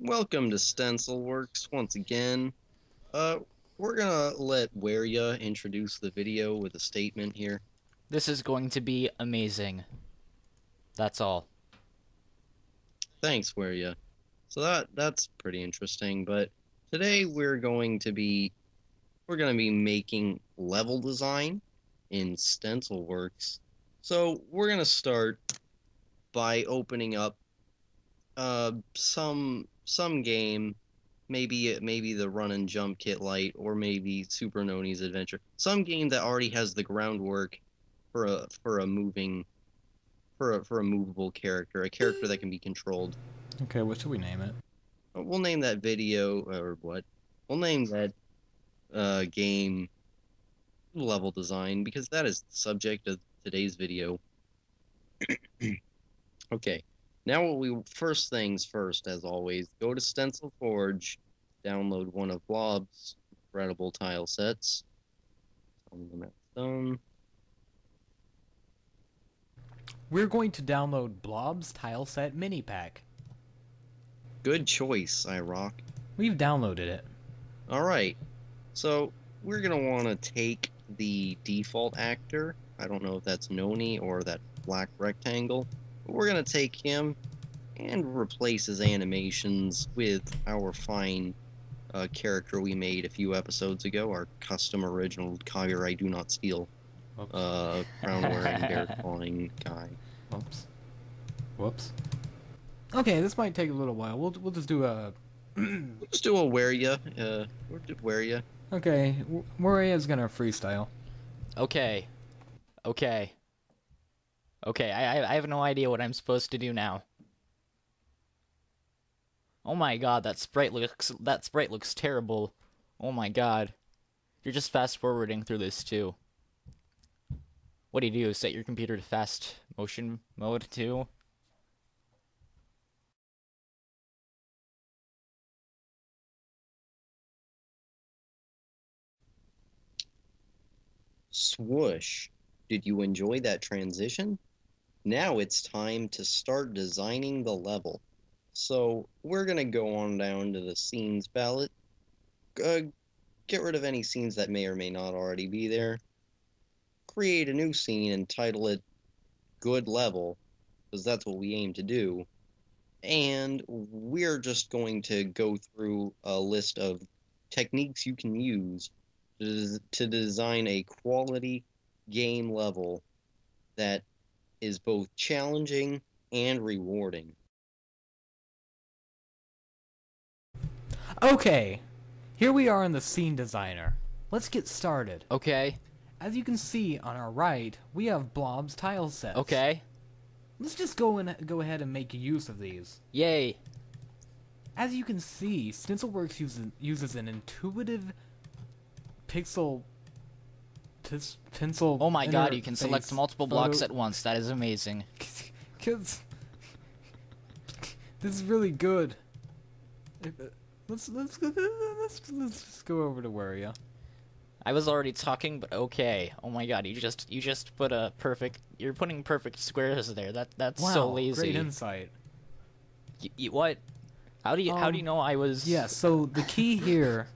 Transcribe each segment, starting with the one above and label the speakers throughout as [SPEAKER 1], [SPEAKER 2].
[SPEAKER 1] Welcome to StencylWorks once again. Uh, we're gonna let Weria introduce the video with a statement here.
[SPEAKER 2] This is going to be amazing. That's all.
[SPEAKER 1] Thanks, Weria. So that's pretty interesting. But today we're gonna be making level design in StencylWorks. So we're gonna start by opening up some game, maybe the Run and Jump Kit Light, or maybe Super Noni's Adventure. Some game that already has the groundwork for a movable character, a character that can be controlled.
[SPEAKER 3] Okay, what should we name it?
[SPEAKER 1] We'll name that video or what? We'll name that game level design because that is the subject of today's video. Okay. Now, first things first, as always, go to Stencil Forge, download one of Blob's incredible tile sets. Stone.
[SPEAKER 3] We're going to download Blob's Tile Set Mini Pack.
[SPEAKER 1] Good choice, I rock.
[SPEAKER 3] We've downloaded it.
[SPEAKER 1] Alright, so we're going to want to take the default actor. I don't know if that's Noni or that black rectangle. But we're going to take him and replace his animations with our fine character we made a few episodes ago, our custom original copyright do not steal crown-wearing, bear-clawing guy.
[SPEAKER 3] Whoops. Okay, this might take a little while. We'll just do a...
[SPEAKER 1] We'll just do a Weria. We'll do Weria.
[SPEAKER 3] Okay, Moria's gonna freestyle.
[SPEAKER 2] Okay. Okay. Okay, I have no idea what I'm supposed to do now. Oh my god, that sprite looks terrible. Oh my god. You're just fast forwarding through this too. What do? Set your computer to fast motion mode too?
[SPEAKER 1] Swoosh. Did you enjoy that transition? Now it's time to start designing the level. So we're going to go on down to the scenes palette. Get rid of any scenes that may or may not already be there. Create a new scene and title it Good Level, because that's what we aim to do. And we're just going to go through a list of techniques you can use to design a quality game level that is both challenging and rewarding.
[SPEAKER 3] Okay, here we are in the scene designer. Let's get started.
[SPEAKER 2] Okay.
[SPEAKER 3] As you can see on our right, we have Blob's tile sets.
[SPEAKER 2] Okay.
[SPEAKER 3] Let's just go ahead and make use of these.
[SPEAKER 2] Yay.
[SPEAKER 3] As you can see, StencylWorks uses an intuitive pencil.
[SPEAKER 2] Oh my god, you can select multiple blocks at once. That is amazing.
[SPEAKER 3] Kids, this is really good. Let's just go over to Waria.
[SPEAKER 2] I was already talking, but okay. Oh my god, you just put a perfect. You're putting perfect squares there. That's
[SPEAKER 3] Wow,
[SPEAKER 2] so lazy.
[SPEAKER 3] great insight.
[SPEAKER 2] What? How do you know I was?
[SPEAKER 3] Yeah. So the key here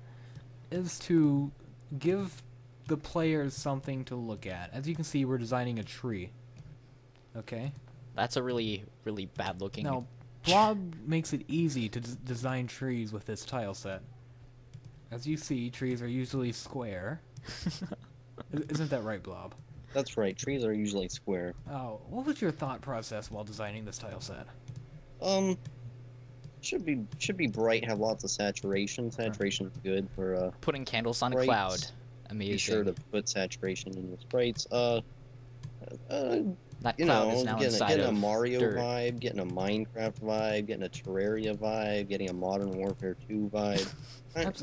[SPEAKER 3] is to give the players something to look at. As you can see, we're designing a tree. Okay.
[SPEAKER 2] That's a really bad looking.
[SPEAKER 3] Now, Blob makes it easy to design trees with this tile set. As you see, trees are usually square. Isn't that right, Blob?
[SPEAKER 1] That's right, trees are usually square.
[SPEAKER 3] Oh, what was your thought process while designing this tile set?
[SPEAKER 1] Should be bright, have lots of saturation. Saturation is good for
[SPEAKER 2] Putting candles on a
[SPEAKER 1] sprites.
[SPEAKER 2] cloud. Amazing.
[SPEAKER 1] Be sure to put saturation in your sprites.
[SPEAKER 2] That
[SPEAKER 1] You
[SPEAKER 2] cloud
[SPEAKER 1] know,
[SPEAKER 2] is now
[SPEAKER 1] getting
[SPEAKER 2] inside
[SPEAKER 1] a
[SPEAKER 2] of
[SPEAKER 1] Mario
[SPEAKER 2] dirt.
[SPEAKER 1] vibe, getting a Minecraft vibe, getting a Terraria vibe, getting a Modern Warfare 2 vibe.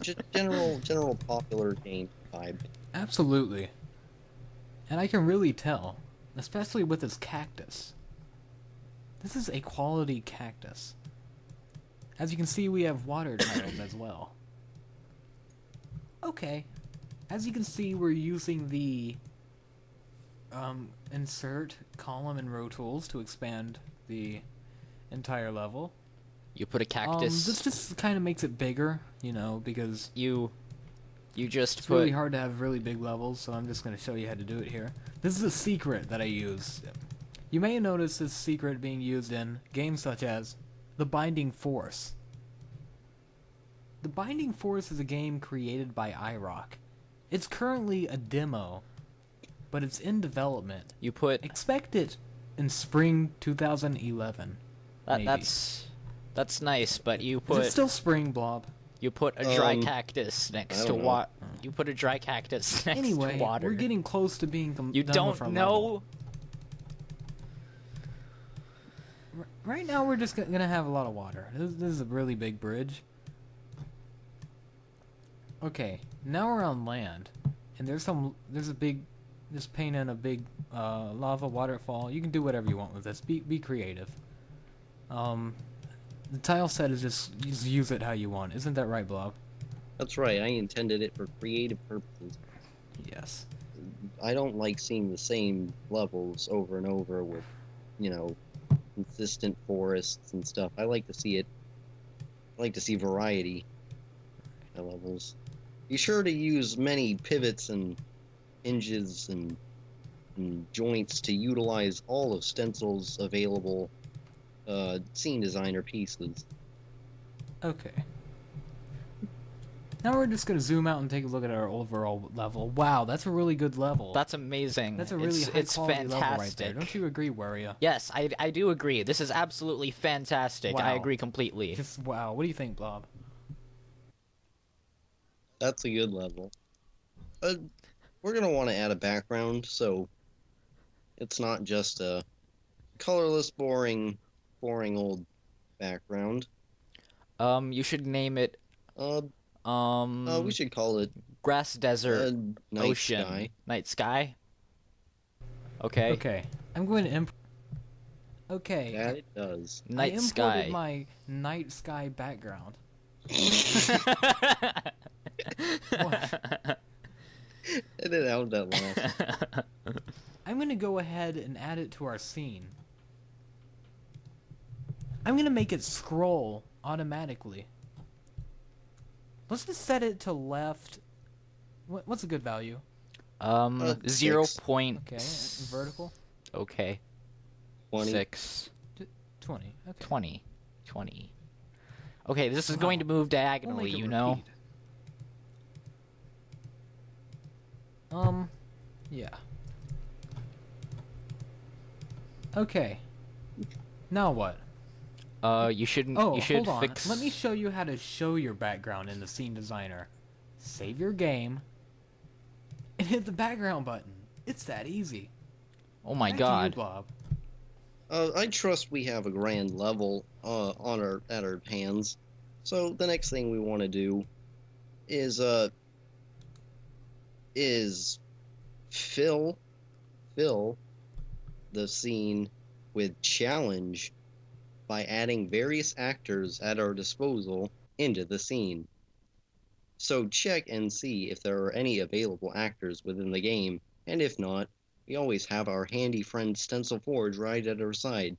[SPEAKER 1] Just general popular game vibe.
[SPEAKER 3] Absolutely. And I can really tell, especially with this cactus. This is a quality cactus. As you can see, we have water tiles as well. Okay. As you can see, we're using the insert column and row tools to expand the entire level.
[SPEAKER 2] You put a cactus.
[SPEAKER 3] This just kind of makes it bigger, you know, because
[SPEAKER 2] You just
[SPEAKER 3] it's
[SPEAKER 2] put.
[SPEAKER 3] really hard to have really big levels, so I'm just going to show you how to do it here. This is a secret that I use. You may notice this secret being used in games such as The Binding Force. The Binding Force is a game created by iRock. It's currently a demo, but it's in development.
[SPEAKER 2] You put.
[SPEAKER 3] Expect it in spring 2011. maybe.
[SPEAKER 2] That's nice, but you
[SPEAKER 3] Is
[SPEAKER 2] put.
[SPEAKER 3] it still spring, Blob?
[SPEAKER 2] You put a dry cactus
[SPEAKER 1] I
[SPEAKER 2] next to
[SPEAKER 1] don't know.
[SPEAKER 2] water. You put a dry cactus next
[SPEAKER 3] Anyway,
[SPEAKER 2] to water.
[SPEAKER 3] we're getting close to being
[SPEAKER 2] You
[SPEAKER 3] done with
[SPEAKER 2] don't
[SPEAKER 3] our
[SPEAKER 2] know.
[SPEAKER 3] level. Right now, we're just gonna have a lot of water. This is a really big bridge. Okay, now we're on land, and there's a big, just paint in a big lava waterfall. You can do whatever you want with this. Be creative. The tile set is just use it how you want. Isn't that right, Blob?
[SPEAKER 1] That's right, I intended it for creative purposes.
[SPEAKER 3] Yes.
[SPEAKER 1] I don't like seeing the same levels over and over with, you know, consistent forests and stuff. I like to see variety in levels. Be sure to use many pivots and hinges and joints to utilize all of Stencyl's available scene designer pieces.
[SPEAKER 3] Okay. Now we're just gonna zoom out and take a look at our overall level. Wow, that's a really good level.
[SPEAKER 2] That's amazing.
[SPEAKER 3] That's a really high
[SPEAKER 2] it's
[SPEAKER 3] quality
[SPEAKER 2] fantastic.
[SPEAKER 3] level right there. Don't you agree, Waria?
[SPEAKER 2] Yes, I do agree. This is absolutely fantastic. I
[SPEAKER 3] Wow.
[SPEAKER 2] agree completely.
[SPEAKER 3] Just wow. What do you think, Blob?
[SPEAKER 1] That's a good level. We're gonna want to add a background, so it's not just a colorless, boring old background.
[SPEAKER 2] You should name it
[SPEAKER 1] We should call it
[SPEAKER 2] Grass Desert
[SPEAKER 1] Night
[SPEAKER 2] Ocean
[SPEAKER 1] Sky.
[SPEAKER 2] Night Sky. Okay.
[SPEAKER 3] Okay, I'm going to Okay,
[SPEAKER 1] That it does.
[SPEAKER 3] I
[SPEAKER 2] Night
[SPEAKER 3] imported
[SPEAKER 2] Sky.
[SPEAKER 3] my night sky background. What?
[SPEAKER 1] Edit out that last.
[SPEAKER 3] I'm gonna go ahead and add it to our scene. I'm gonna make it scroll automatically. Let's just set it to left. What's a good value?
[SPEAKER 2] 0
[SPEAKER 1] 6.
[SPEAKER 2] point.
[SPEAKER 3] Okay, vertical.
[SPEAKER 2] Okay.
[SPEAKER 1] 20.
[SPEAKER 2] 6.
[SPEAKER 3] 20. Okay.
[SPEAKER 2] 20. 20. Okay, this is
[SPEAKER 3] Wow.
[SPEAKER 2] going to move
[SPEAKER 3] We'll
[SPEAKER 2] diagonally,
[SPEAKER 3] make it
[SPEAKER 2] you know?
[SPEAKER 3] repeat. Yeah. Okay. Now what?
[SPEAKER 2] You shouldn't.
[SPEAKER 3] Oh,
[SPEAKER 2] you should
[SPEAKER 3] hold on.
[SPEAKER 2] fix.
[SPEAKER 3] Let me show you how to show your background in the scene designer. Save your game and hit the background button. It's that easy.
[SPEAKER 2] Oh my
[SPEAKER 3] Back to you,
[SPEAKER 2] god.
[SPEAKER 3] Bob.
[SPEAKER 1] I trust we have a grand level at our hands. So the next thing we want to do is fill the scene with challenge by adding various actors at our disposal into the scene. So check and see if there are any available actors within the game, and if not, we always have our handy friend StencylWorks right at our side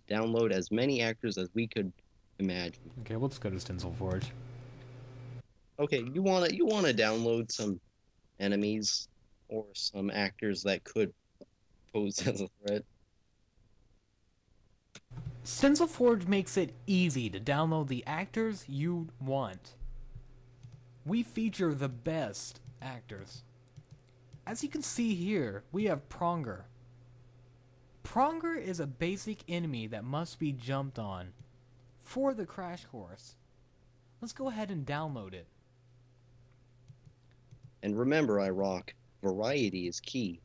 [SPEAKER 1] to download as many actors as we could imagine.
[SPEAKER 3] Okay, let's go to StencylWorks.
[SPEAKER 1] Okay, you wanna download some enemies or some actors that could pose as a threat?
[SPEAKER 3] StencylWorks makes it easy to download the actors you want. We feature the best actors. As you can see here, we have Pronger. Pronger is a basic enemy that must be jumped on for the crash course. Let's go ahead and download it.
[SPEAKER 1] And remember, variety is key.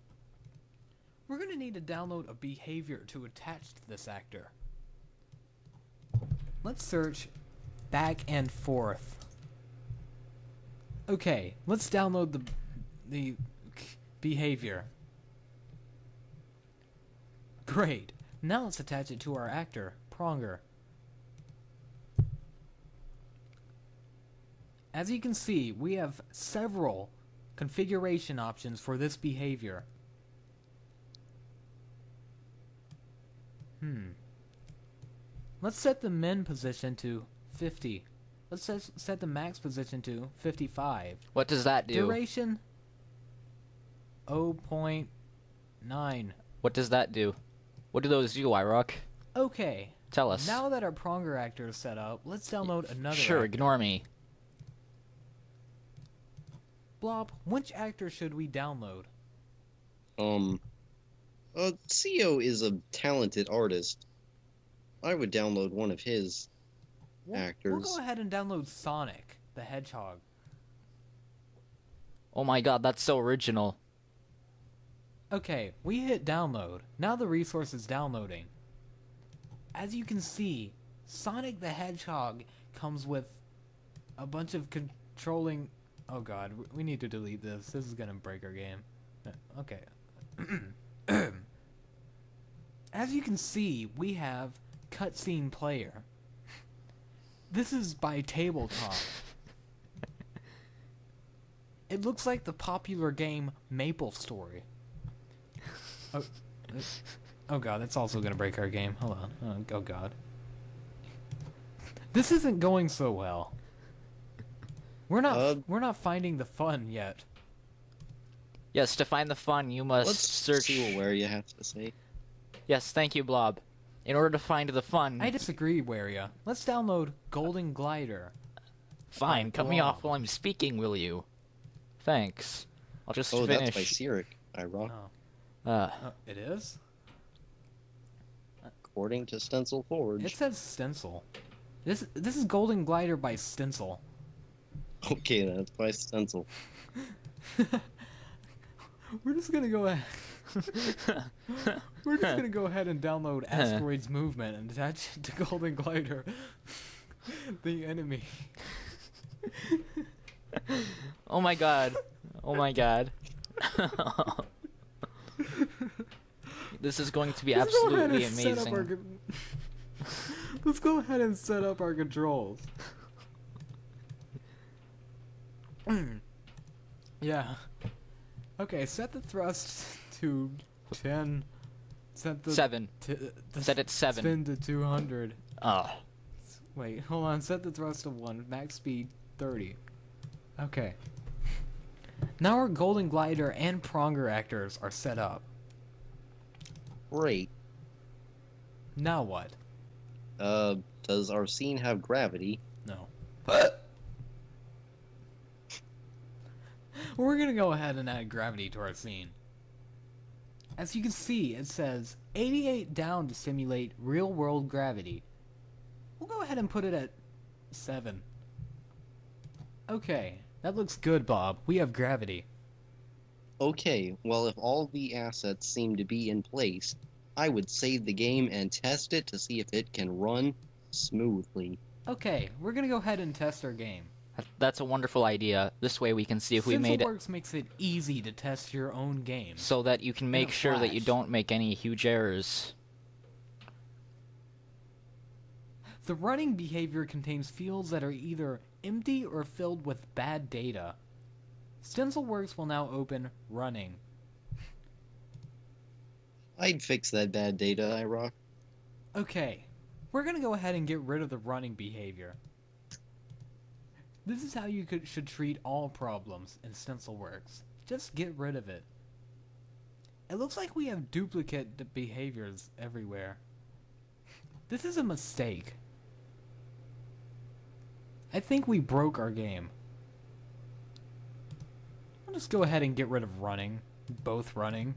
[SPEAKER 3] We're going to need to download a behavior to attach to this actor. Let's search back and forth. Okay, let's download the behavior. Great. Now let's attach it to our actor, Pronger. As you can see, we have several configuration options for this behavior. Let's set the min position to 50. Let's set the max position to 55.
[SPEAKER 2] What does that do?
[SPEAKER 3] Duration 0.9.
[SPEAKER 2] What does that do? What do those do, iRock?
[SPEAKER 3] Okay.
[SPEAKER 2] Tell us.
[SPEAKER 3] Now that our pronger actor is set up, let's download another
[SPEAKER 2] Sure,
[SPEAKER 3] actor.
[SPEAKER 2] ignore me.
[SPEAKER 3] Blob, which actor should we download?
[SPEAKER 1] CEO is a talented artist. I would download one of his actors.
[SPEAKER 3] We'll go ahead and download Sonic the Hedgehog.
[SPEAKER 2] Oh my god, that's so original.
[SPEAKER 3] Okay, we hit download. Now the resource is downloading. As you can see, Sonic the Hedgehog comes with a bunch of controlling... Oh god, we need to delete this. This is gonna break our game. Okay. As you can see, we have cutscene player. This is by Tabletop. It looks like the popular game MapleStory. Oh god, that's also gonna break our game. Hold on. Oh god. This isn't going so well. We're not finding the fun yet.
[SPEAKER 2] Yes, to find the fun, you must
[SPEAKER 1] Let's
[SPEAKER 2] search...
[SPEAKER 1] see where you have to say.
[SPEAKER 2] Yes, thank you, Blob. In order to find the fun...
[SPEAKER 3] I disagree, Waria. Let's download Golden Glider.
[SPEAKER 2] Fine, cut me
[SPEAKER 3] Blob.
[SPEAKER 2] off while I'm speaking, will you? Thanks. I'll just
[SPEAKER 1] Oh,
[SPEAKER 2] finish.
[SPEAKER 1] that's by Cyric, iRock.
[SPEAKER 3] Oh, it is?
[SPEAKER 1] According to Stencil Forge.
[SPEAKER 3] It says Stencil. This is Golden Glider by Stencil.
[SPEAKER 1] Okay, that's by Stencil.
[SPEAKER 3] We're just gonna go ahead. We're just gonna go ahead and download Asteroid's Movement and attach it to Golden Glider, the enemy.
[SPEAKER 2] Oh my god. Oh my god. This is going to be
[SPEAKER 3] Let's go ahead
[SPEAKER 2] absolutely
[SPEAKER 3] and set up
[SPEAKER 2] amazing.
[SPEAKER 3] Let's go ahead and set up our controls. Yeah. Okay, set the thrust to 10. Set the
[SPEAKER 2] 7. Set it 7.
[SPEAKER 3] Spin to 200.
[SPEAKER 2] Oh.
[SPEAKER 3] Wait, hold on. Set the thrust to 1. Max speed 30. Okay. Now our Golden Glider and Pronger actors are set up.
[SPEAKER 1] Great.
[SPEAKER 3] Now what?
[SPEAKER 1] Does our scene have gravity?
[SPEAKER 3] No. We're gonna go ahead and add gravity to our scene. As you can see, it says 88 down to simulate real-world gravity. We'll go ahead and put it at 7. Okay, that looks good, Bob. We have gravity.
[SPEAKER 1] Okay, well, if all the assets seem to be in place, I would save the game and test it to see if it can run smoothly.
[SPEAKER 3] Okay, we're gonna go ahead and test our game.
[SPEAKER 2] That's a wonderful idea. This way we can see if we made it...
[SPEAKER 3] StencylWorks makes it easy to test your own game.
[SPEAKER 2] So that you can make sure that you
[SPEAKER 3] Flash.
[SPEAKER 2] don't make any huge errors.
[SPEAKER 3] The running behavior contains fields that are either empty or filled with bad data. StencylWorks will now open running.
[SPEAKER 1] I'd fix that bad data, iRock.
[SPEAKER 3] Okay, we're gonna go ahead and get rid of the running behavior. This is how you should treat all problems in StencylWorks. Just get rid of it. It looks like we have duplicate behaviors everywhere. This is a mistake. I think we broke our game. I'll just go ahead and get rid of running. Both running.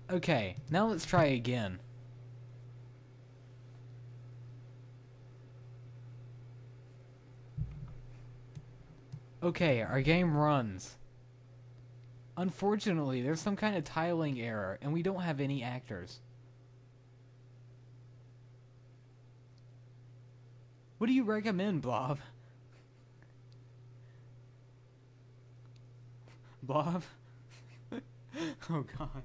[SPEAKER 3] Okay, now let's try again. Okay, our game runs. Unfortunately, there's some kind of tiling error, and we don't have any actors. What do you recommend, Blob? Blob? Oh god.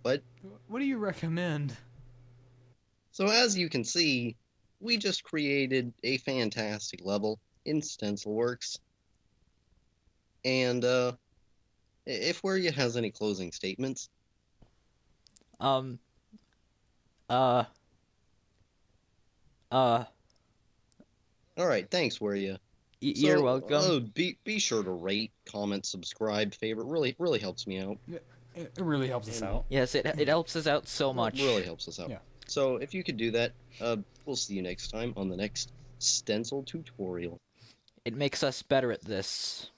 [SPEAKER 1] What?
[SPEAKER 3] What do you recommend?
[SPEAKER 1] So as you can see, we just created a fantastic level in StencylWorks. And, if Waria has any closing statements.
[SPEAKER 2] Uh, uh,
[SPEAKER 1] All right, thanks, were you?
[SPEAKER 2] you're welcome.
[SPEAKER 1] Be sure to rate, comment, subscribe, favorite. Really helps me out.
[SPEAKER 3] It really helps us
[SPEAKER 1] And
[SPEAKER 3] out.
[SPEAKER 2] Yes, it helps us out so much.
[SPEAKER 1] Really helps us out.
[SPEAKER 3] Yeah.
[SPEAKER 1] So if you could do that, we'll see you next time on the next stencil tutorial.
[SPEAKER 2] It makes us better at this.